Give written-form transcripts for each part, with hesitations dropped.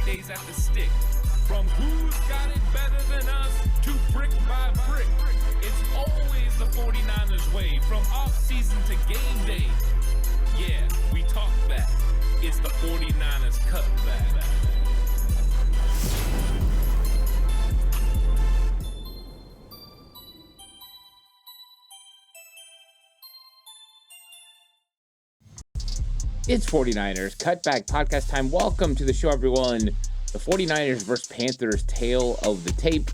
Fridays at the stick. From who's got it better than us to brick by brick. It's always the 49ers way, from off-season to game day. Yeah, we talk back. It's the 49ers Cutback. It's 49ers Cutback podcast time. Welcome to the show, everyone. The 49ers versus Panthers tale of the tape.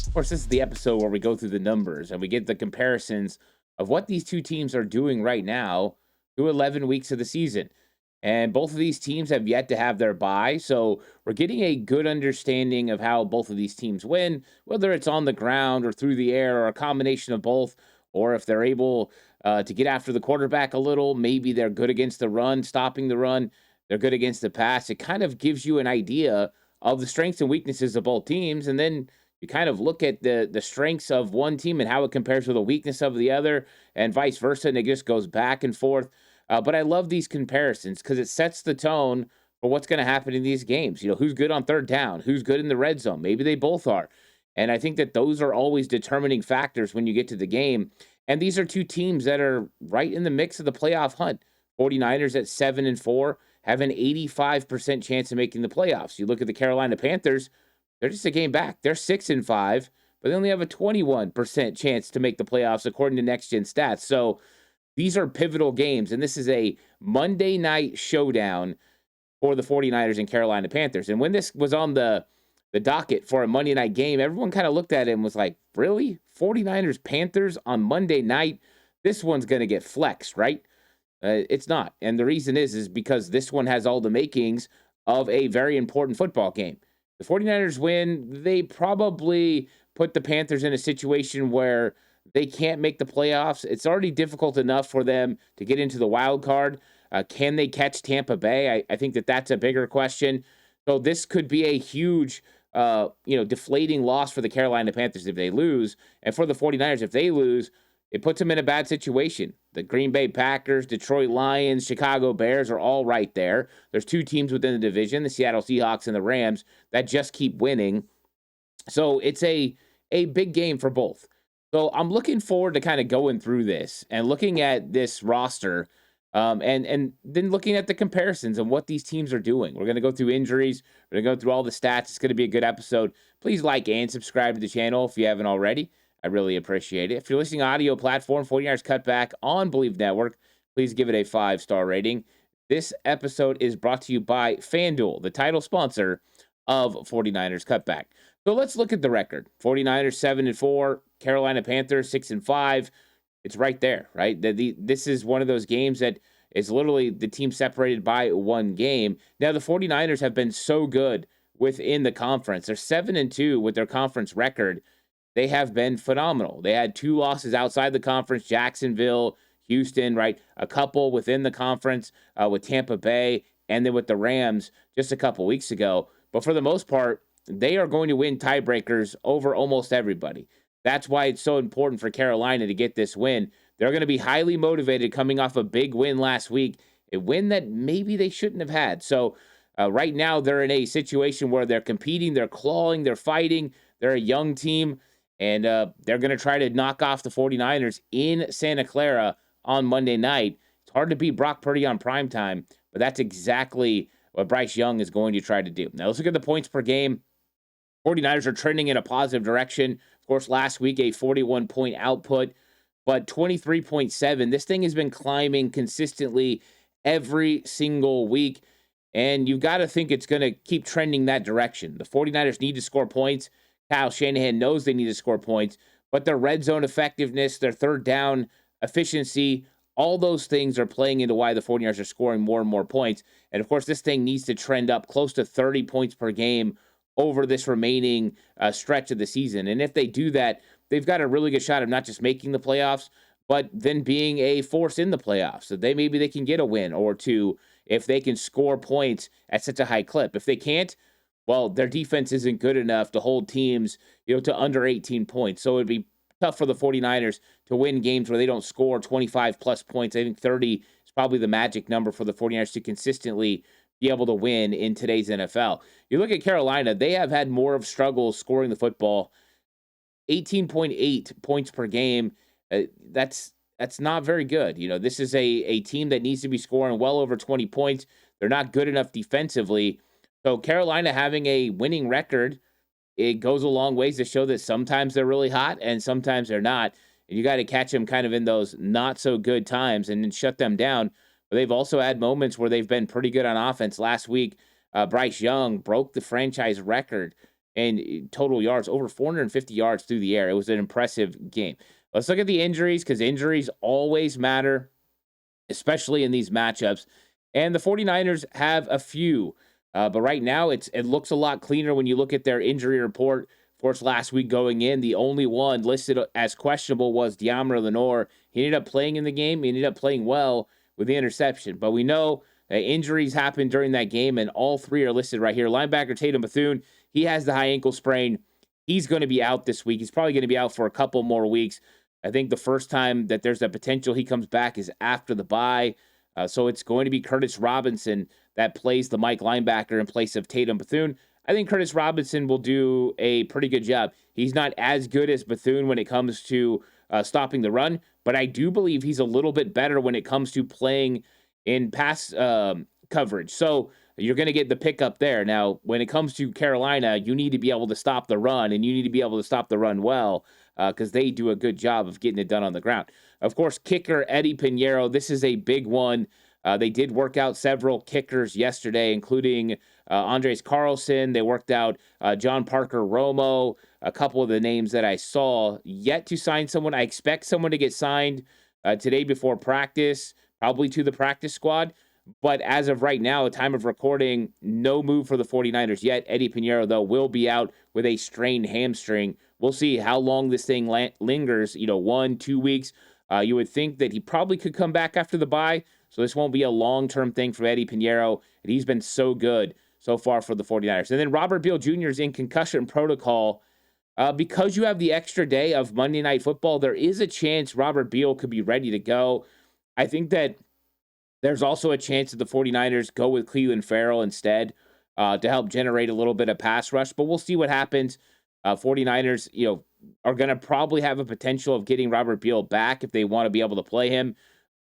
Of course, this is the episode where we go through the numbers and we get the comparisons of what these two teams are doing right now through 11 weeks of the season. And both of these teams have yet to have their bye, so we're getting a good understanding of how both of these teams win, whether it's on the ground or through the air or a combination of both, or if they're able to get after the quarterback a little. Maybe they're good against the run, stopping the run. They're good against the pass. It kind of gives you an idea of the strengths and weaknesses of both teams, and then you kind of look at the strengths of one team and how it compares with the weakness of the other, and vice versa, and it just goes back and forth. But I love these comparisons because it sets the tone for what's going to happen in these games. You know, who's good on third down, who's good in the red zone. Maybe they both are. And I think that those are always determining factors when you get to the game. And these are two teams that are right in the mix of the playoff hunt. 49ers at 7-4 have an 85% chance of making the playoffs. You look at the Carolina Panthers, they're just a game back. They're 6-5, but they only have a 21% chance to make the playoffs according to Next Gen Stats. So these are pivotal games, and this is a Monday night showdown for the 49ers and Carolina Panthers. And when this was on the docket for a Monday night game, everyone kind of looked at it and was like, really? 49ers Panthers on Monday night? This one's going to get flexed, right? It's not. And the reason is because this one has all the makings of a very important football game. The 49ers win, they probably put the Panthers in a situation where they can't make the playoffs. It's already difficult enough for them to get into the wild card. Can they catch Tampa Bay? I think that's a bigger question. So this could be a huge deflating loss for the Carolina Panthers if they lose. And for the 49ers, if they lose, it puts them in a bad situation. The Green Bay Packers, Detroit Lions, Chicago Bears are all right there. There's two teams within the division, the Seattle Seahawks and the Rams, that just keep winning. So it's a big game for both. So I'm looking forward to kind of going through this and looking at this roster and then looking at the comparisons and what these teams are doing. We're going to go through injuries. We're going to go through all the stats. It's going to be a good episode. Please like and subscribe to the channel if you haven't already. I really appreciate it. If you're listening to audio platform, 49ers Cutback on Believe Network, please give it a 5-star rating. This episode is brought to you by FanDuel, the title sponsor of 49ers Cutback. So let's look at the record. 49ers 7-4, Carolina Panthers 6-5. It's right there, right? This is one of those games that is literally the team separated by one game. Now, the 49ers have been so good within the conference. They're 7-2 with their conference record. They have been phenomenal. They had 2 losses outside the conference, Jacksonville, Houston, right? A couple within the conference with Tampa Bay, and then with the Rams just a couple weeks ago. But for the most part, they are going to win tiebreakers over almost everybody. That's why it's so important for Carolina to get this win. They're going to be highly motivated coming off a big win last week, a win that maybe they shouldn't have had. So right now they're in a situation where they're competing, they're clawing, they're fighting. They're a young team, and they're going to try to knock off the 49ers in Santa Clara on Monday night. It's hard to beat Brock Purdy on primetime, but that's exactly what Bryce Young is going to try to do. Now let's look at the points per game. 49ers are trending in a positive direction. Of course, last week, a 41-point output, but 23.7. This thing has been climbing consistently every single week, and you've got to think it's going to keep trending that direction. The 49ers need to score points. Kyle Shanahan knows they need to score points, but their red zone effectiveness, their third down efficiency, all those things are playing into why the 49ers are scoring more and more points. And, of course, this thing needs to trend up close to 30 points per game over this remaining stretch of the season. And if they do that, they've got a really good shot of not just making the playoffs, but then being a force in the playoffs. So maybe they can get a win or two if they can score points at such a high clip. If they can't, well, their defense isn't good enough to hold teams, to under 18 points. So it'd be tough for the 49ers to win games where they don't score 25 plus points. I think 30 is probably the magic number for the 49ers to consistently be able to win in today's NFL. You look at Carolina, they have had more of struggles scoring the football. 18.8 points per game. That's not very good. This is a team that needs to be scoring well over 20 points. They're not good enough defensively. So Carolina having a winning record, it goes a long ways to show that sometimes they're really hot and sometimes they're not. And you got to catch them kind of in those not so good times and then shut them down. But they've also had moments where they've been pretty good on offense. Last week, Bryce Young broke the franchise record in total yards, over 450 yards through the air. It was an impressive game. Let's look at the injuries, because injuries always matter, especially in these matchups. And the 49ers have a few. But right now, it looks a lot cleaner when you look at their injury report. Of course, last week going in, the only one listed as questionable was De'Amara Lenore. He ended up playing in the game. He ended up playing well with the interception. But we know that injuries happened during that game, and all three are listed right here. Linebacker Tatum Bethune, he has the high ankle sprain. He's going to be out this week. He's probably going to be out for a couple more weeks. I think the first time that there's a potential he comes back is after the bye. So it's going to be Curtis Robinson that plays the Mike linebacker in place of Tatum Bethune. I think Curtis Robinson will do a pretty good job. He's not as good as Bethune when it comes to stopping the run, but I do believe he's a little bit better when it comes to playing in pass coverage. So you're going to get the pickup there. Now, when it comes to Carolina, you need to be able to stop the run, and you need to be able to stop the run well, because they do a good job of getting it done on the ground. Of course, kicker Eddie Pinheiro, this is a big one. They did work out several kickers yesterday, including Andres Carlson. They worked out John Parker Romo, a couple of the names that I saw. Yet to sign someone. I expect someone to get signed today before practice, probably to the practice squad. But as of right now, at time of recording, no move for the 49ers yet. Eddie Pinheiro, though, will be out with a strained hamstring. We'll see how long this thing lingers, 1-2 weeks. You would think that he probably could come back after the bye, so this won't be a long-term thing for Eddie Pinheiro, and he's been so good so far for the 49ers. And then Robert Beal Jr. is in concussion protocol. Because you have the extra day of Monday Night Football, there is a chance Robert Beal could be ready to go. I think that there's also a chance that the 49ers go with Cleveland Farrell instead to help generate a little bit of pass rush, but we'll see what happens. 49ers, are going to probably have a potential of getting Robert Beal back if they want to be able to play him.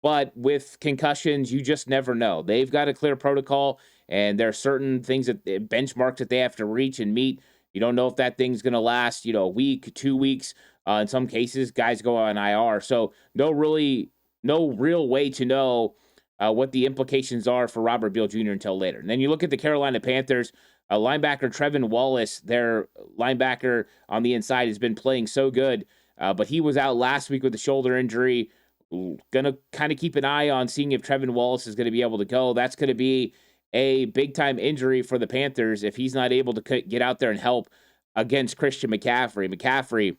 But with concussions, you just never know. They've got a clear protocol, and there are certain things benchmarks that they have to reach and meet. You don't know if that thing's going to last, a week, 2 weeks. In some cases, guys go on IR. So no real way to know what the implications are for Robert Beal Jr. until later. And then you look at the Carolina Panthers. Linebacker Trevin Wallace, their linebacker on the inside, has been playing so good, but he was out last week with a shoulder injury. Going to kind of keep an eye on seeing if Trevin Wallace is going to be able to go. That's going to be a big-time injury for the Panthers if he's not able to get out there and help against Christian McCaffrey. McCaffrey,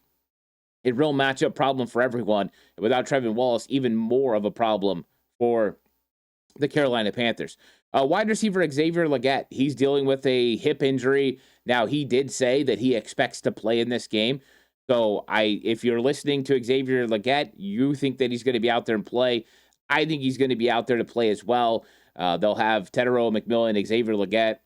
a real matchup problem for everyone. Without Trevin Wallace, even more of a problem for the Carolina Panthers. Wide receiver Xavier Legette, he's dealing with a hip injury. Now, he did say that he expects to play in this game. So if you're listening to Xavier Legette, you think that he's going to be out there and play. I think he's going to be out there to play as well. They'll have Tetero McMillan, Xavier Legette.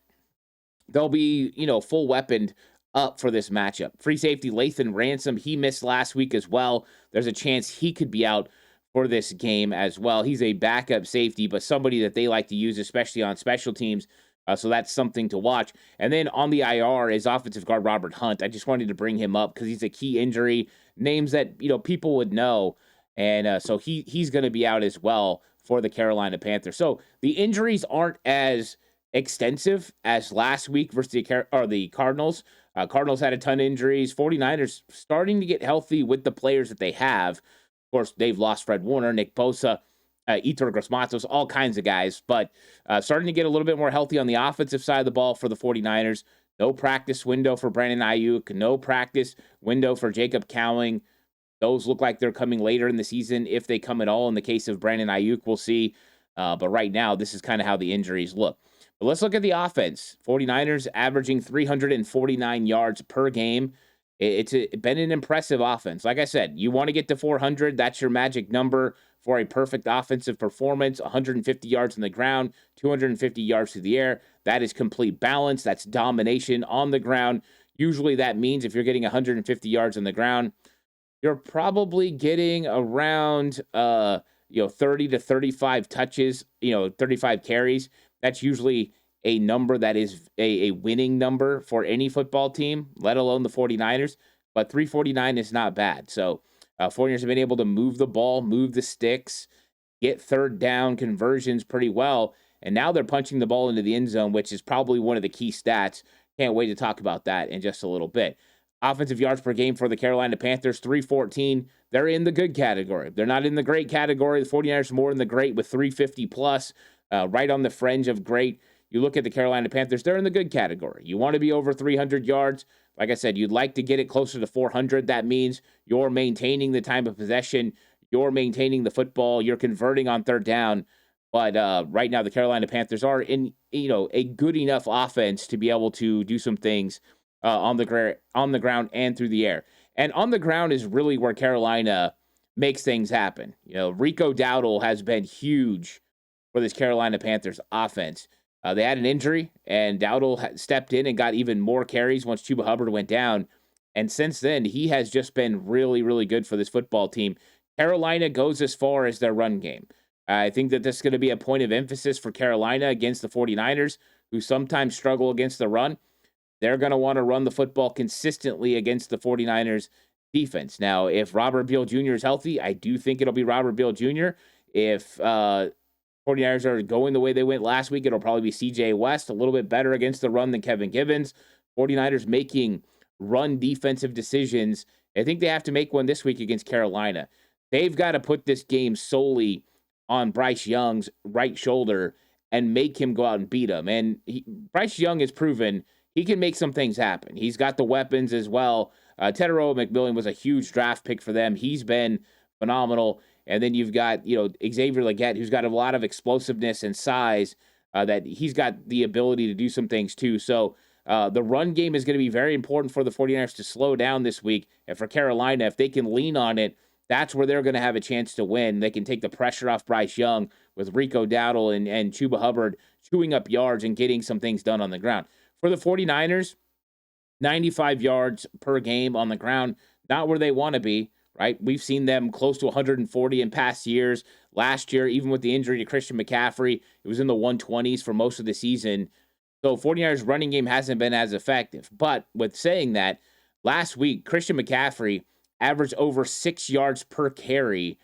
They'll be, full weaponed up for this matchup. Free safety Lathan Ransom, he missed last week as well. There's a chance he could be out for this game as well. He's a backup safety, but somebody that they like to use, especially on special teams. So that's something to watch. And then on the IR is offensive guard Robert Hunt. I just wanted to bring him up because he's a key injury. Names that, people would know. And so he's going to be out as well for the Carolina Panthers. So the injuries aren't as extensive as last week versus the Cardinals. Cardinals had a ton of injuries. 49ers starting to get healthy with the players that they have. Of course, they've lost Fred Warner, Nick Bosa, Yetur Gross-Matos, all kinds of guys, but starting to get a little bit more healthy on the offensive side of the ball for the 49ers. No practice window for Brandon Ayuk, no practice window for Jacob Cowing. Those look like they're coming later in the season, if they come at all. In the case of Brandon Ayuk, we'll see. But right now, this is kind of how the injuries look. But let's look at the offense. 49ers averaging 349 yards per game. It's been an impressive offense. Like I said, you want to get to 400. That's your magic number for a perfect offensive performance, 150 yards on the ground, 250 yards through the air. That is complete balance. That's domination on the ground. Usually that means if you're getting 150 yards on the ground, you're probably getting around 30 to 35 touches, 35 carries. That's usually a number that is a winning number for any football team, let alone the 49ers. But 349 is not bad. So 49ers have been able to move the ball, move the sticks, get third down conversions pretty well. And now they're punching the ball into the end zone, which is probably one of the key stats. Can't wait to talk about that in just a little bit. Offensive yards per game for the Carolina Panthers, 314. They're in the good category. They're not in the great category. The 49ers more in the great with 350 plus, right on the fringe of great. You look at the Carolina Panthers, they're in the good category. You want to be over 300 yards. Like I said, you'd like to get it closer to 400. That means you're maintaining the time of possession. You're maintaining the football. You're converting on third down. But right now, the Carolina Panthers are in, a good enough offense to be able to do some things on the ground and through the air. And on the ground is really where Carolina makes things happen. Rico Dowdle has been huge for this Carolina Panthers offense. They had an injury, and Dowdle stepped in and got even more carries once Chuba Hubbard went down. And since then, he has just been really, really good for this football team. Carolina goes as far as their run game. I think that this is going to be a point of emphasis for Carolina against the 49ers, who sometimes struggle against the run. They're going to want to run the football consistently against the 49ers defense. Now, if Robert Beal Jr. is healthy, I do think it'll be Robert Beal Jr. If 49ers are going the way they went last week, it'll probably be CJ West, a little bit better against the run than Kevin Givens. 49ers making run defensive decisions. I think they have to make one this week against Carolina. They've got to put this game solely on Bryce Young's right shoulder and make him go out and beat him. And Bryce Young has proven he can make some things happen. He's got the weapons as well. Tedero McMillan was a huge draft pick for them. He's been phenomenal. And then you've got, Xavier Legette, who's got a lot of explosiveness and size, that he's got the ability to do some things too. So the run game is going to be very important for the 49ers to slow down this week. And for Carolina, if they can lean on it, that's where they're going to have a chance to win. They can take the pressure off Bryce Young with Rico Dowdle and Chuba Hubbard chewing up yards and getting some things done on the ground. For the 49ers, 95 yards per game on the ground, not where they want to be, right? We've seen them close to 140 in past years. Last year, even with the injury to Christian McCaffrey, it was in the 120s for most of the season. So 49ers running game hasn't been as effective. But with saying that, last week, Christian McCaffrey averaged over 6 yards per carry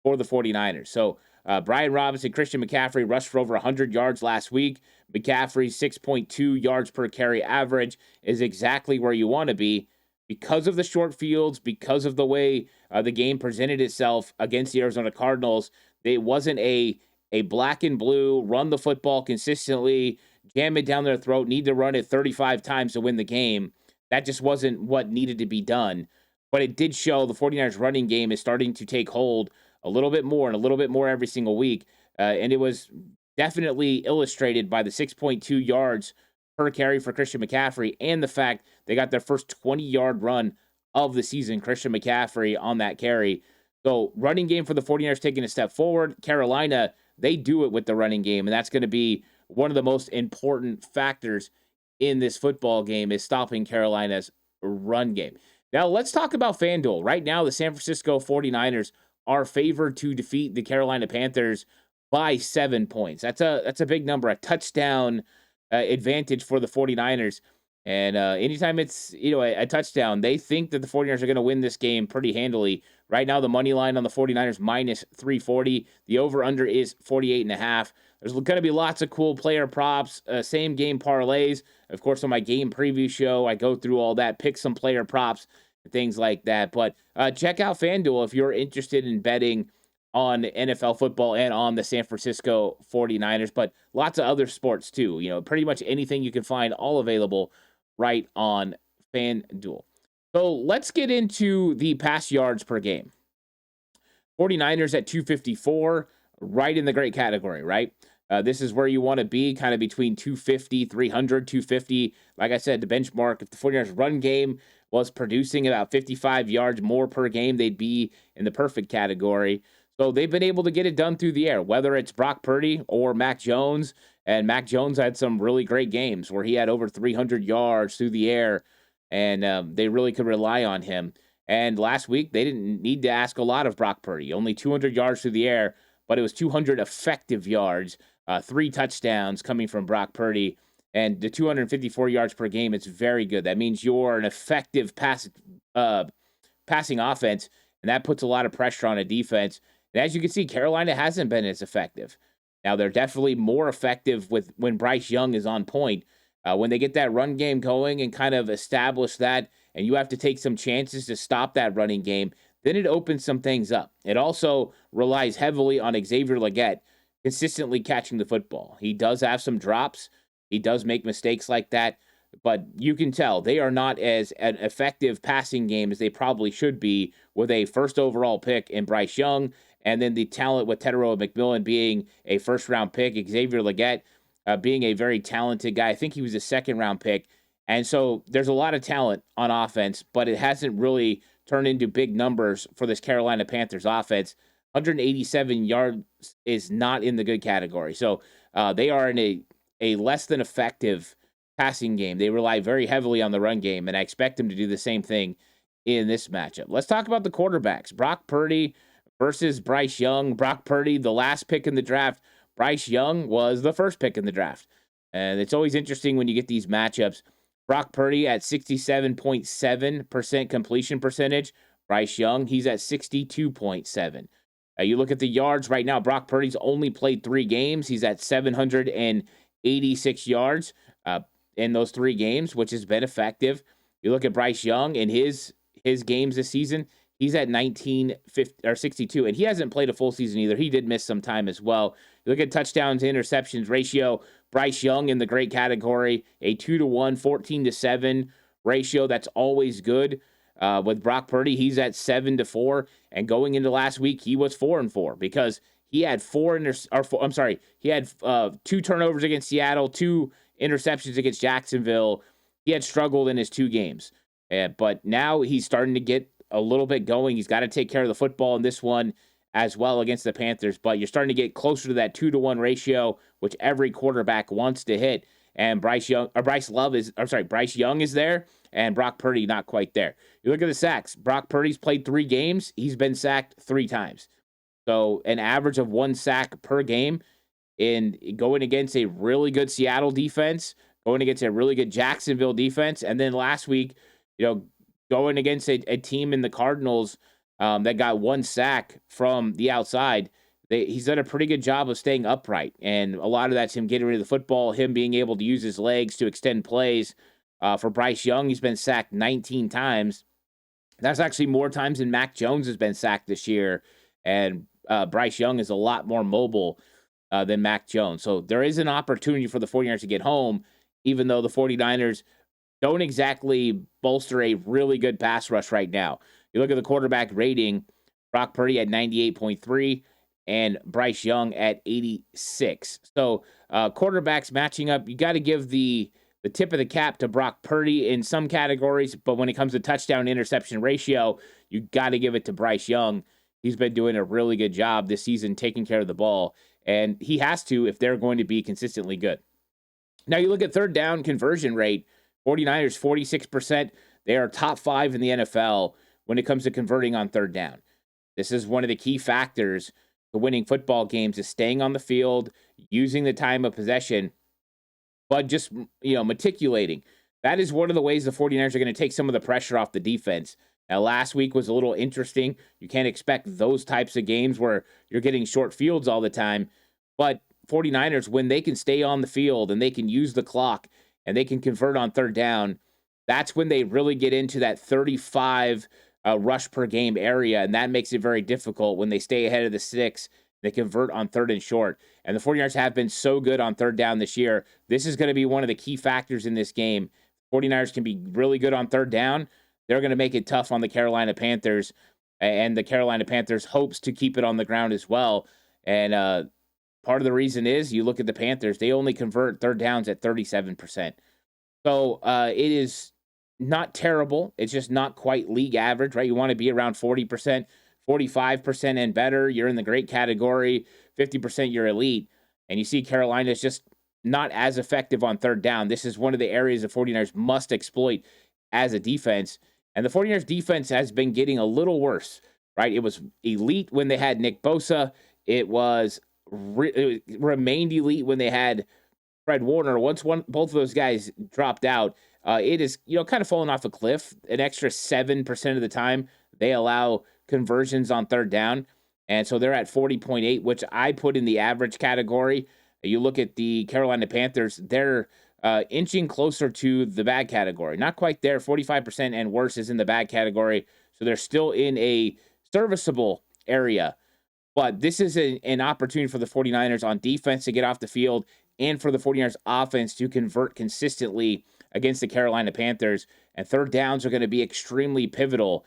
for the 49ers. So Brian Robinson, Christian McCaffrey rushed for over 100 yards last week. McCaffrey's 6.2 yards per carry average is exactly where you want to be because of the short fields, because of the way the game presented itself against the Arizona Cardinals. It wasn't a black and blue, run the football consistently, jam it down their throat, need to run it 35 times to win the game. That just wasn't what needed to be done. But it did show the 49ers running game is starting to take hold a little bit more and a little bit more every single week. And it was definitely illustrated by the 6.2 yards per carry for Christian McCaffrey and the fact they got their first 20-yard run of the season, Christian McCaffrey on that carry. So running game for the 49ers taking a step forward. Carolina, they do it with the running game, and that's going to be one of the most important factors in this football game is stopping Carolina's run game. Now, let's talk about FanDuel. Right now, the San Francisco 49ers are favored to defeat the Carolina Panthers by 7 points. That's a big number, a touchdown advantage for the 49ers. And anytime it's a touchdown, they think that the 49ers are going to win this game pretty handily. Right now, the money line on the 49ers minus 340. The over-under is 48.5. There's going to be lots of cool player props, same game parlays. Of course, on my game preview show, I go through all that, pick some player props, and things like that. But check out FanDuel if you're interested in betting on NFL football and on the San Francisco 49ers, but lots of other sports too. Pretty much anything you can find, all available right on FanDuel. So let's get into the pass yards per game. 49ers at 254, right in the great category, right? This is where you want to be, kind of between 250, 300, 250. Like I said, the benchmark, if the 49ers run game was producing about 55 yards more per game, they'd be in the perfect category. So they've been able to get it done through the air, whether it's Brock Purdy or Mac Jones. And Mac Jones had some really great games where he had over 300 yards through the air, and they really could rely on him. And last week, they didn't need to ask a lot of Brock Purdy, only 200 yards through the air, but it was 200 effective yards, 3 touchdowns coming from Brock Purdy. And the 254 yards per game, it's very good. That means you're an effective passing offense, and that puts a lot of pressure on a defense. And as you can see, Carolina hasn't been as effective. Now, they're definitely more effective with when Bryce Young is on point. When they get that run game going and kind of establish that, and you have to take some chances to stop that running game, then it opens some things up. It also relies heavily on Xavier Legette consistently catching the football. He does have some drops. He does make mistakes like that, but you can tell they are not as an effective passing game as they probably should be with a first overall pick in Bryce Young, and then the talent with Tetero McMillan being a first-round pick, Xavier Legette being a very talented guy. I think he was a second-round pick. And so there's a lot of talent on offense, but it hasn't really turned into big numbers for this Carolina Panthers offense. 187 yards is not in the good category. So they are in a less than effective passing game. They rely very heavily on the run game, and I expect them to do the same thing in this matchup. Let's talk about the quarterbacks. Brock Purdy versus Bryce Young. Brock Purdy, the last pick in the draft. Bryce Young was the first pick in the draft. And it's always interesting when you get these matchups. Brock Purdy at 67.7% completion percentage. Bryce Young, he's at 62.7. You look at the yards right now. Brock Purdy's only played 3 games. He's at 786 yards in those 3 games, which has been effective. You look at Bryce Young in his games this season. He's at 62, and he hasn't played a full season either. He did miss some time as well. You look at touchdowns to interceptions ratio. Bryce Young in the great category, a 2-to-1, 14-to-7 ratio. That's always good. With Brock Purdy, he's at 7-to-4, and going into last week, he was 4-4 because he had 2 turnovers against Seattle, 2 interceptions against Jacksonville. He had struggled in his 2 games, but now he's starting to get a little bit going. He's got to take care of the football in this one as well against the Panthers, but you're starting to get closer to that 2-to-1 ratio, which every quarterback wants to hit. And Bryce Young is there, and Brock Purdy not quite there. You look at the sacks. Brock Purdy's played 3 games. He's been sacked 3 times. So an average of 1 sack per game in going against a really good Seattle defense, going against a really good Jacksonville defense, and then last week, going against a team in the Cardinals that got 1 sack from the outside. He's done a pretty good job of staying upright, and a lot of that's him getting rid of the football, him being able to use his legs to extend plays. For Bryce Young, he's been sacked 19 times. That's actually more times than Mac Jones has been sacked this year, and Bryce Young is a lot more mobile than Mac Jones. So there is an opportunity for the 49ers to get home, even though the 49ers don't exactly bolster a really good pass rush right now. You look at the quarterback rating, Brock Purdy at 98.3 and Bryce Young at 86. So quarterbacks matching up, you got to give the tip of the cap to Brock Purdy in some categories, but when it comes to touchdown interception ratio, you got to give it to Bryce Young. He's been doing a really good job this season taking care of the ball, and he has to if they're going to be consistently good. Now you look at third down conversion rate, 49ers 46%. They are top 5 in the NFL when it comes to converting on third down. This is one of the key factors to winning football games is staying on the field, using the time of possession, but just, matriculating. That is one of the ways the 49ers are going to take some of the pressure off the defense. Now, last week was a little interesting. You can't expect those types of games where you're getting short fields all the time. But 49ers, when they can stay on the field and they can use the clock and they can convert on third down, that's when they really get into that 35 rush per game area, and that makes it very difficult when they stay ahead of the 6. They convert on 3rd and short. And the 49ers have been so good on third down this year. This is going to be one of the key factors in this game. 49ers can be really good on third down. They're going to make it tough on the Carolina Panthers, and the Carolina Panthers hopes to keep it on the ground as well. And part of the reason is you look at the Panthers, they only convert third downs at 37%. So it is not terrible. It's just not quite league average, right? You want to be around 40%. 45% and better, you're in the great category. 50%, you're elite. And you see Carolina is just not as effective on third down. This is one of the areas the 49ers must exploit as a defense. And the 49ers defense has been getting a little worse, right? It was elite when they had Nick Bosa. It remained elite when they had Fred Warner. Once both of those guys dropped out, it is kind of falling off a cliff. An extra 7% of the time they allow conversions on third down, and so they're at 40.8, which I put in the average category. You look at the Carolina Panthers; they're inching closer to the bad category. Not quite there. 45% and worse is in the bad category, so they're still in a serviceable area. But this is an opportunity for the 49ers on defense to get off the field and for the 49ers offense to convert consistently against the Carolina Panthers. And third downs are going to be extremely pivotal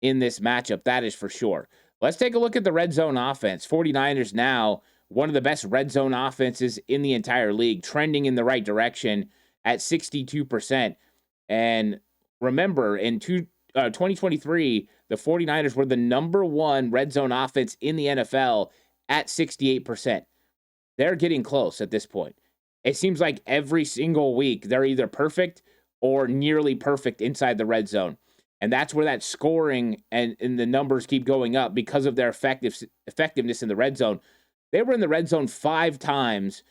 in this matchup. That is for sure. Let's take a look at the red zone offense. 49ers now, one of the best red zone offenses in the entire league, trending in the right direction at 62%. And remember, in 2023, the 49ers were the number one red zone offense in the NFL at 68%. They're getting close at this point. It seems like every single week they're either perfect or nearly perfect inside the red zone. And that's where that scoring and the numbers keep going up because of their effectiveness in the red zone. They were in the red zone 5 times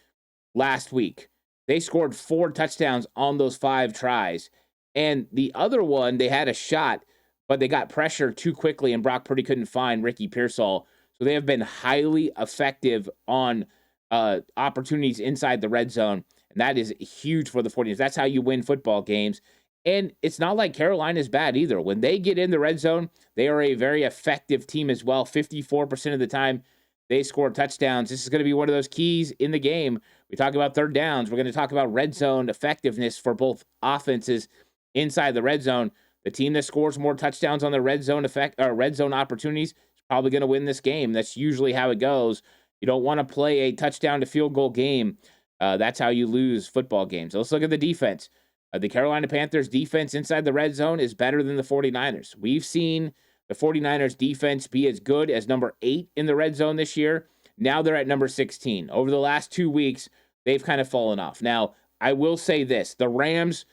last week. They scored 4 touchdowns on those 5 tries. And the other one, they had a shot, but they got pressure too quickly, and Brock Purdy couldn't find Ricky Pearsall. So they have been highly effective on opportunities inside the red zone, and that is huge for the 49ers. That's how you win football games. And it's not like Carolina's bad either. When they get in the red zone, they are a very effective team as well. 54% of the time they score touchdowns. This is going to be one of those keys in the game. We talk about third downs. We're going to talk about red zone effectiveness for both offenses inside the red zone. The team that scores more touchdowns on the red zone opportunities is probably going to win this game. That's usually how it goes. You don't want to play a touchdown to field goal game. That's how you lose football games. So let's look at the defense. The Carolina Panthers defense inside the red zone is better than the 49ers. We've seen the 49ers defense be as good as number 8 in the red zone this year. Now they're at number 16. Over the last 2 weeks, they've kind of fallen off. Now, I will say this. The Rams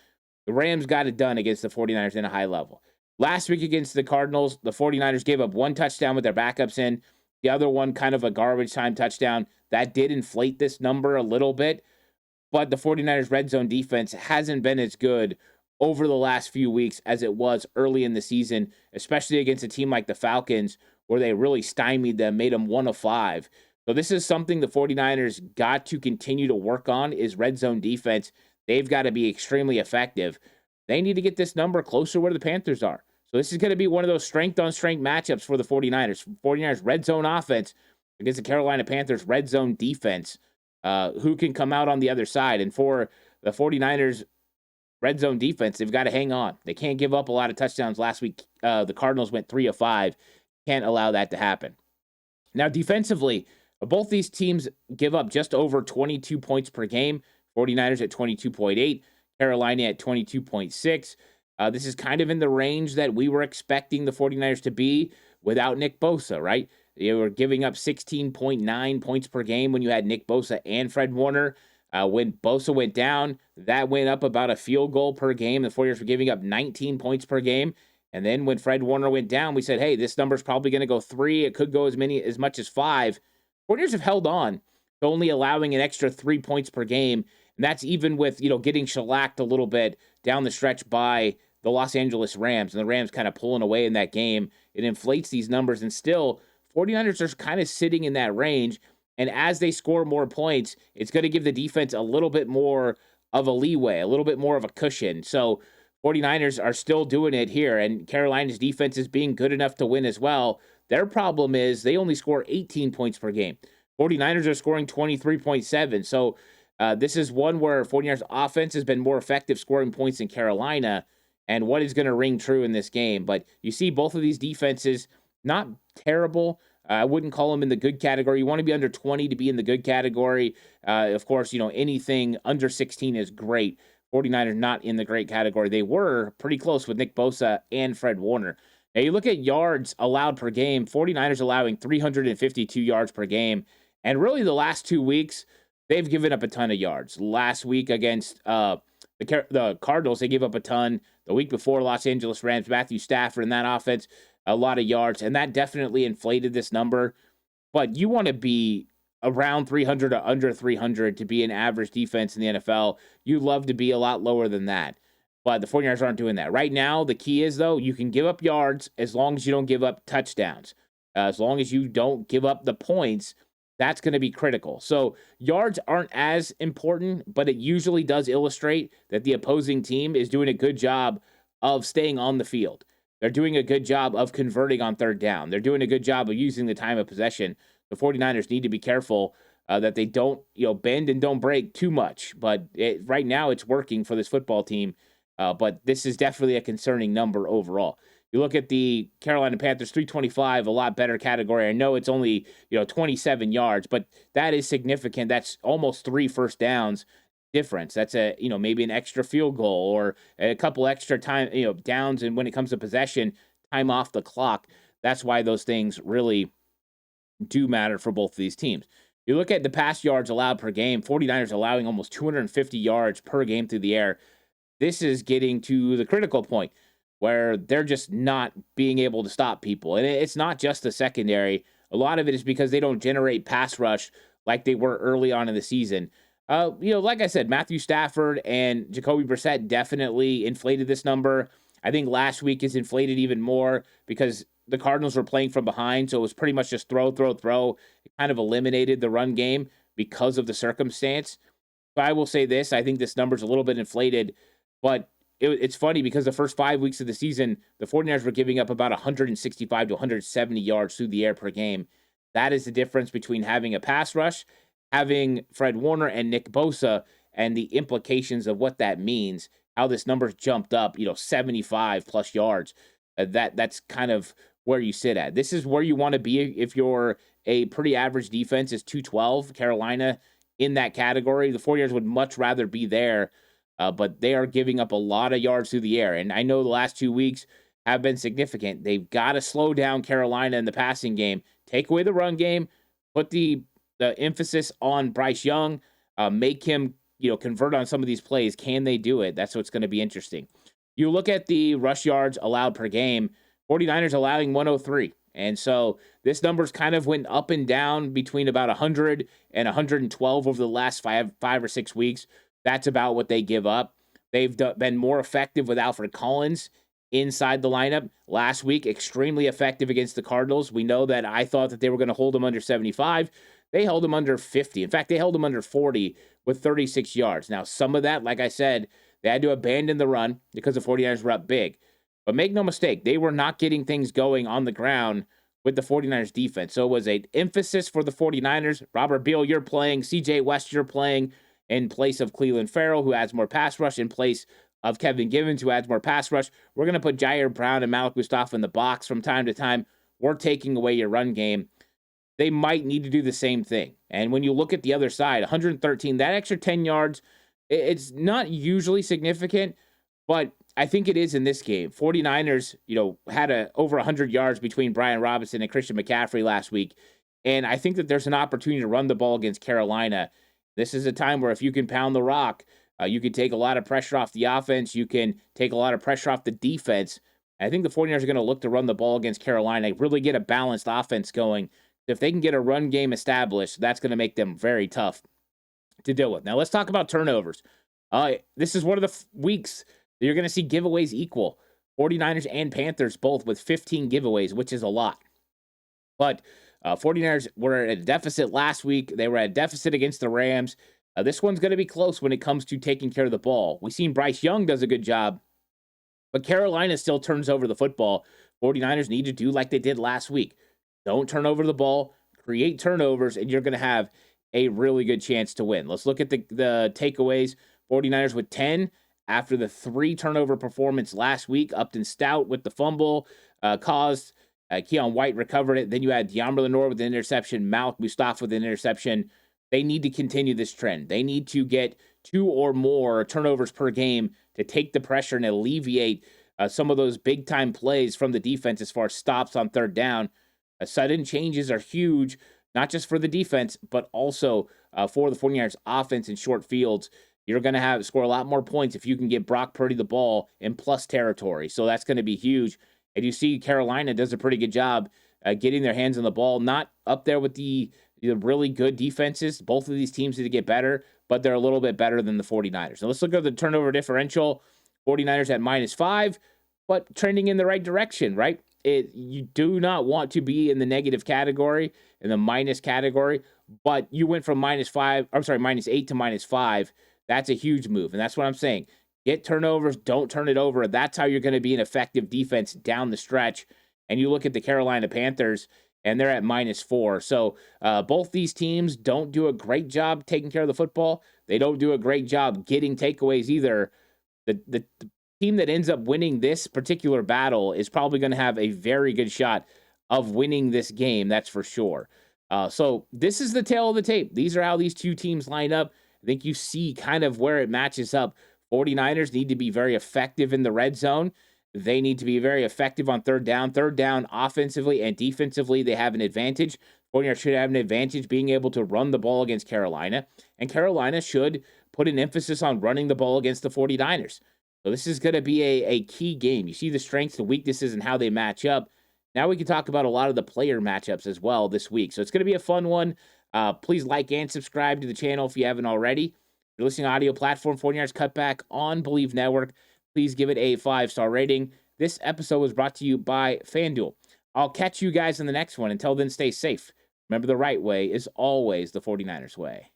got it done against the 49ers in a high level. Last week against the Cardinals, the 49ers gave up 1 touchdown with their backups in. The other one, kind of a garbage time touchdown. That did inflate this number a little bit. But the 49ers red zone defense hasn't been as good over the last few weeks as it was early in the season, especially against a team like the Falcons, where they really stymied them, made them 1 of 5. So this is something the 49ers got to continue to work on, is red zone defense. They've got to be extremely effective. They need to get this number closer where the Panthers are. So this is going to be one of those strength-on-strength matchups for the 49ers. 49ers red zone offense against the Carolina Panthers red zone defense. Who can come out on the other side? And for the 49ers red zone defense, they've got to hang on. They can't give up a lot of touchdowns. Last week, the Cardinals went 3 of 5. Can't allow that to happen. Now, defensively, both these teams give up just over 22 points per game. 49ers at 22.8, Carolina at 22.6. This is kind of in the range that we were expecting the 49ers to be without Nick Bosa, right? They were giving up 16.9 points per game when you had Nick Bosa and Fred Warner. When Bosa went down, that went up about a field goal per game. The 49ers were giving up 19 points per game. And then when Fred Warner went down, we said, hey, this number's probably going to go 3. It could go as much as 5. 49ers have held on to only allowing an extra 3 points per game. And that's even with, getting shellacked a little bit down the stretch by the Los Angeles Rams. And the Rams kind of pulling away in that game. It inflates these numbers. And still, 49ers are kind of sitting in that range. And as they score more points, it's going to give the defense a little bit more of a leeway, a little bit more of a cushion. So 49ers are still doing it here. And Carolina's defense is being good enough to win as well. Their problem is they only score 18 points per game. 49ers are scoring 23.7. So this is one where 49ers offense has been more effective scoring points in Carolina, and what is going to ring true in this game. But you see both of these defenses, not terrible. I wouldn't call them in the good category. You want to be under 20 to be in the good category. Of course, anything under 16 is great. 49ers not in the great category. They were pretty close with Nick Bosa and Fred Warner. Now you look at yards allowed per game, 49ers allowing 352 yards per game. And really the last 2 weeks, they've given up a ton of yards. Last week against the Cardinals, they gave up a ton. The week before, Los Angeles Rams, Matthew Stafford in that offense, a lot of yards. And that definitely inflated this number. But you want to be around 300 or under 300 to be an average defense in the NFL. You love to be a lot lower than that. But the 49ers aren't doing that. Right now, the key is, though, you can give up yards as long as you don't give up touchdowns. As long as you don't give up the points, that's going to be critical. So yards aren't as important, but it usually does illustrate that the opposing team is doing a good job of staying on the field. They're doing a good job of converting on third down. They're doing a good job of using the time of possession. The 49ers need to be careful that they don't, bend and don't break too much. But right now it's working for this football team. But this is definitely a concerning number overall. You look at the Carolina Panthers, 325, a lot better category. I know it's only, 27 yards, but that is significant. That's almost 3 first downs difference. That's maybe an extra field goal or a couple extra time, downs. And when it comes to possession, time off the clock, that's why those things really do matter for both of these teams. You look at the pass yards allowed per game, 49ers allowing almost 250 yards per game through the air. This is getting to the critical point where they're just not being able to stop people. And it's not just the secondary. A lot of it is because they don't generate pass rush like they were early on in the season. Like I said, Matthew Stafford and Jacoby Brissett definitely inflated this number. I think last week is inflated even more because the Cardinals were playing from behind, so it was pretty much just throw, throw, throw. It kind of eliminated the run game because of the circumstance. But I will say this, I think this number's a little bit inflated, but it's funny because the first 5 weeks of the season, the 49ers were giving up about 165 to 170 yards through the air per game. That is the difference between having a pass rush, having Fred Warner and Nick Bosa, and the implications of what that means, how this number's jumped up, 75 plus yards. That's kind of where you sit at. This is where you want to be if you're a pretty average defense is 212. Carolina in that category. The 49ers would much rather be there, but they are giving up a lot of yards through the air. And I know the last 2 weeks have been significant. They've got to slow down Carolina in the passing game, take away the run game, put the emphasis on Bryce Young, make him convert on some of these plays. Can they do it? That's what's going to be interesting. You look at the rush yards allowed per game, 49ers allowing 103. And so this number's kind of went up and down between about 100 and 112 over the last five or 6 weeks. That's about what they give up. They've been more effective with Alfred Collins inside the lineup. Last week, extremely effective against the Cardinals. We know that I thought that they were going to hold them under 75. They held them under 50. In fact, they held them under 40 with 36 yards. Now, some of that, like I said, they had to abandon the run because the 49ers were up big. But make no mistake, they were not getting things going on the ground with the 49ers defense. So it was an emphasis for the 49ers. Robert Beal, you're playing. CJ West, you're playing in place of Cleveland Farrell, who adds more pass rush, in place of Kevin Givens, who adds more pass rush. We're going to put Jair Brown and Malik Mustafa in the box from time to time. We're taking away your run game. They might need to do the same thing. And when you look at the other side, 113, that extra 10 yards, it's not usually significant, but I think it is in this game. 49ers, had over 100 yards between Brian Robinson and Christian McCaffrey last week. And I think that there's an opportunity to run the ball against Carolina. This is a time where if you can pound the rock, you can take a lot of pressure off the offense. You can take a lot of pressure off the defense. I think the 49ers are going to look to run the ball against Carolina, really get a balanced offense going. If they can get a run game established, that's going to make them very tough to deal with. Now, let's talk about turnovers. This is one of the weeks that you're going to see giveaways equal. 49ers and Panthers both with 15 giveaways, which is a lot. But 49ers were at a deficit last week. They were at a deficit against the Rams. This one's going to be close when it comes to taking care of the ball. We've seen Bryce Young does a good job, but Carolina still turns over the football. 49ers need to do like they did last week. Don't turn over the ball, create turnovers, and you're going to have a really good chance to win. Let's look at the takeaways. 49ers with 10 after the 3 turnover performance last week. Upton Stout with the fumble caused. Keon White recovered it. Then you had De'Amar Lenore with an interception, Malik Mustafa with an interception. They need to continue this trend. They need to get 2 or more turnovers per game to take the pressure and alleviate some of those big-time plays from the defense as far as stops on third down. Sudden changes are huge, not just for the defense, but also for the 49ers offense in short fields. You're going to score a lot more points if you can get Brock Purdy the ball in plus territory. So that's going to be huge. And you see Carolina does a pretty good job getting their hands on the ball, not up there with the really good defenses. Both of these teams need to get better, but they're a little bit better than the 49ers. Now let's look at the turnover differential. 49ers at -5, but trending in the right direction, right? You do not want to be in the negative category, in the minus category, but you went from -8 to -5. That's a huge move, and that's what I'm saying. Get turnovers, don't turn it over. That's how you're going to be an effective defense down the stretch. And you look at the Carolina Panthers, and they're at -4. So both these teams don't do a great job taking care of the football. They don't do a great job getting takeaways either. The team that ends up winning this particular battle is probably going to have a very good shot of winning this game, that's for sure. So this is the tail of the tape. These are how these two teams line up. I think you see kind of where it matches up. 49ers need to be very effective in the red zone. They need to be very effective on third down. Third down, offensively and defensively, they have an advantage. 49ers should have an advantage being able to run the ball against Carolina. And Carolina should put an emphasis on running the ball against the 49ers. So this is going to be a key game. You see the strengths, the weaknesses, and how they match up. Now we can talk about a lot of the player matchups as well this week. So it's going to be a fun one. Please like and subscribe to the channel if you haven't already. If you're listening to audio platform, 49ers Cutback on Believe Network. Please give it a 5-star rating. This episode was brought to you by FanDuel. I'll catch you guys in the next one. Until then, stay safe. Remember, the right way is always the 49ers way.